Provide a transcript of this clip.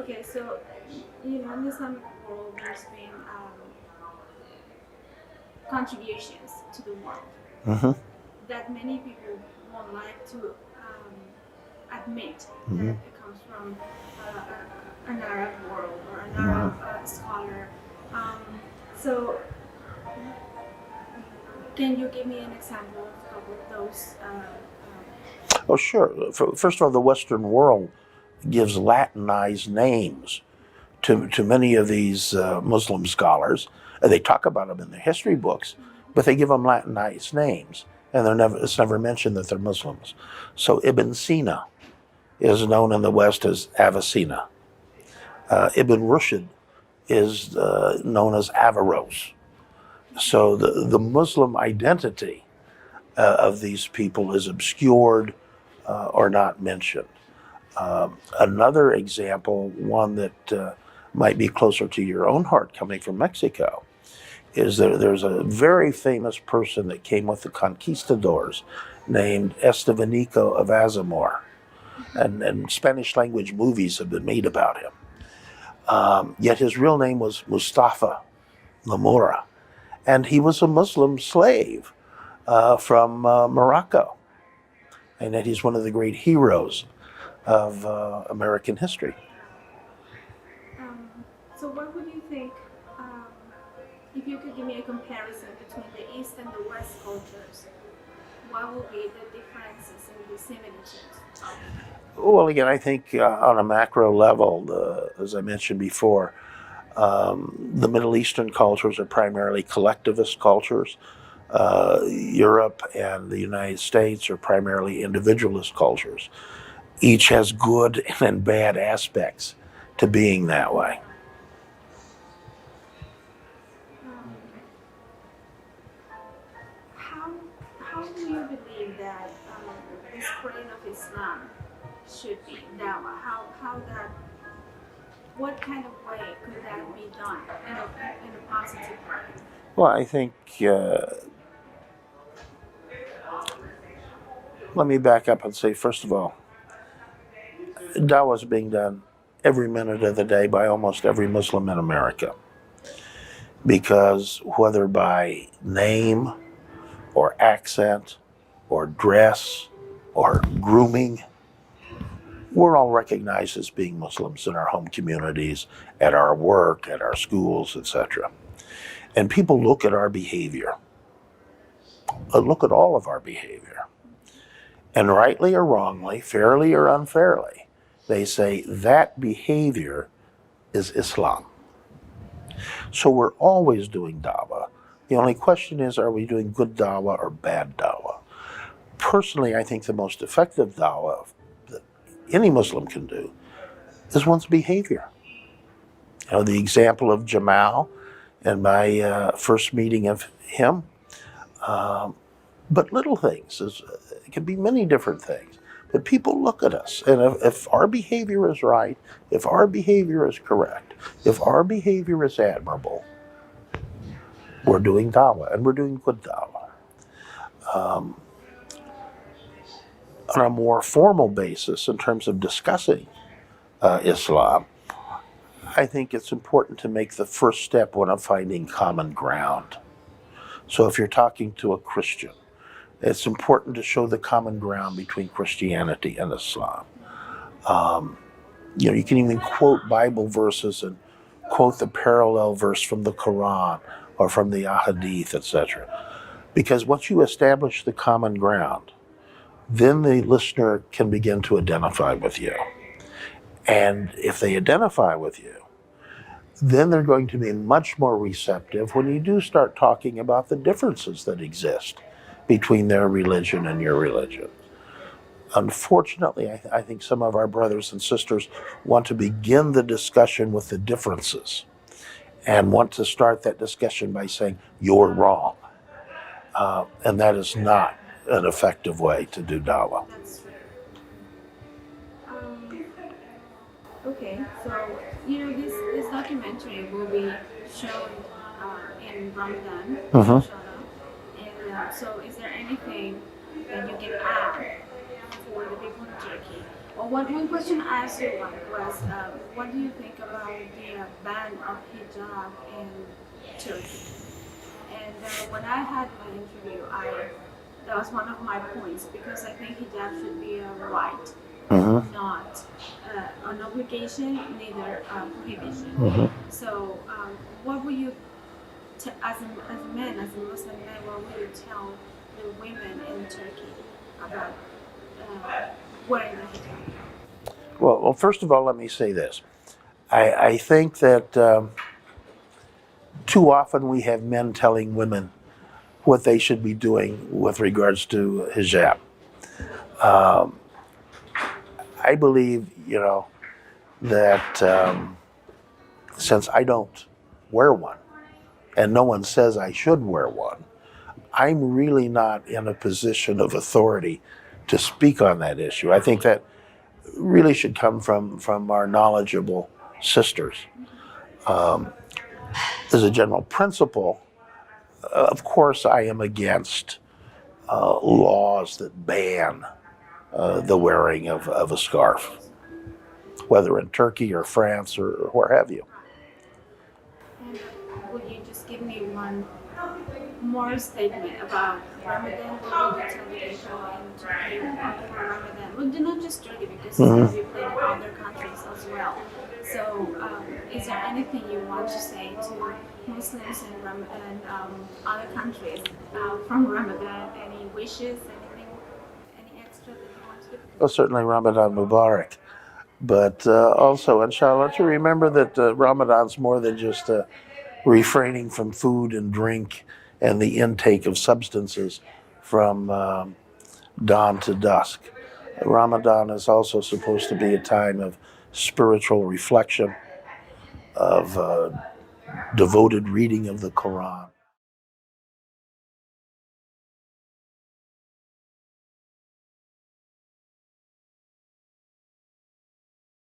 Okay, so in the Islamic world, there's been contributions to the world Hmm. that many people won't like to admit Hmm. that it comes from an Arab world or an Arab Hmm. scholar. Um, so, can you give me an example of a couple of those? Oh, sure. First of all, the Western world gives Latinized names to many of these Muslim scholars. They talk about them in the history books, but they give them Latinized names, and it's never mentioned that they're Muslims. So Ibn Sina is known in the West as Avicenna. Ibn Rushd is known as Averroes. So the Muslim identity of these people is obscured or not mentioned. Another example, one that might be closer to your own heart coming from Mexico, is there's a very famous person that came with the conquistadors named Estevanico of Azamor. And Spanish language movies have been made about him. Yet his real name was Mustafa Lamora. And he was a Muslim slave from Morocco. And that he's one of the great heroes of American history. um, so, what would you think um, if you could give me a comparison between the East and the West cultures? What would be the differences and the similitudes of? Well, again, I think on a macro level, as I mentioned before, the Middle Eastern cultures are primarily collectivist cultures. Europe and the United States are primarily individualist cultures. Each has good and bad aspects to being that way. Um, how how do you believe that the spreading of Islam should be dawah? How that what kind of way could that be done in a positive way? Well, I think, let me back up and say, first of all, Dawah is being done every minute of the day by almost every Muslim in America. Because whether by name or accent or dress or grooming, we're all recognized as being Muslims in our home communities, at our work, at our schools, etc. And people look at our behavior, look at all of our behavior, and rightly or wrongly, fairly or unfairly, they say that behavior is Islam. So we're always doing dawah. The only question is, are we doing good dawah or bad dawah? Personally, I think the most effective dawah that any Muslim can do is one's behavior. The example of Jamal and my first meeting of him, um, but little things. It can be many different things. But people look at us, and if our behavior is right, if our behavior is correct, if our behavior is admirable, we're doing dawah, and we're doing good dawah. Um, on a more formal basis, in terms of discussing Islam, I think it's important to make the first step one of finding common ground. So if you're talking to a Christian, it's important to show the common ground between Christianity and Islam. Um, you can even quote Bible verses and quote the parallel verse from the Quran or from the Ahadith, etc. Because once you establish the common ground, then the listener can begin to identify with you. And if they identify with you, then they're going to be much more receptive when you do start talking about the differences that exist between their religion and your religion. Unfortunately, I think some of our brothers and sisters want to begin the discussion with the differences and want to start that discussion by saying, you're wrong. And that is not an effective way to do dawah. That's true. Um, okay, so this documentary will be shown in Ramadan, Mm-hmm. inshallah. And so, is there anything that you can add for the people in Turkey, or one question I asked you was, what do you think about the ban of hijab in Turkey? And when I had my interview, that was one of my points because I think hijab should be a right, Mm-hmm. not an obligation, neither a prohibition. Mm-hmm. So, what would you, as a man, as a Muslim man, what would you tell the women in Turkey about wearing the hijab? Well, first of all, let me say this. I think that too often we have men telling women what they should be doing with regards to hijab. Um, I believe, that since I don't wear one, and no one says I should wear one, I'm really not in a position of authority to speak on that issue. I think that really should come from our knowledgeable sisters. Um, as a general principle, of course, I am against laws that ban the wearing of a scarf, whether in Turkey or France or where have you. And would you just give me one more statement about Ramadan? What would you tell the people in Turkey for Ramadan? Well, not just Turkey, because it's going to be played in other countries as well. So, is there anything you want to say to Muslims in other countries from Ramadan? Any wishes? Anything? Any extra that you want to do? Well, certainly Ramadan Mubarak. But also, inshallah, to remember that Ramadan's more than just refraining from food and drink and the intake of substances from dawn to dusk. Ramadan is also supposed to be a time of spiritual reflection, of devoted reading of the Quran.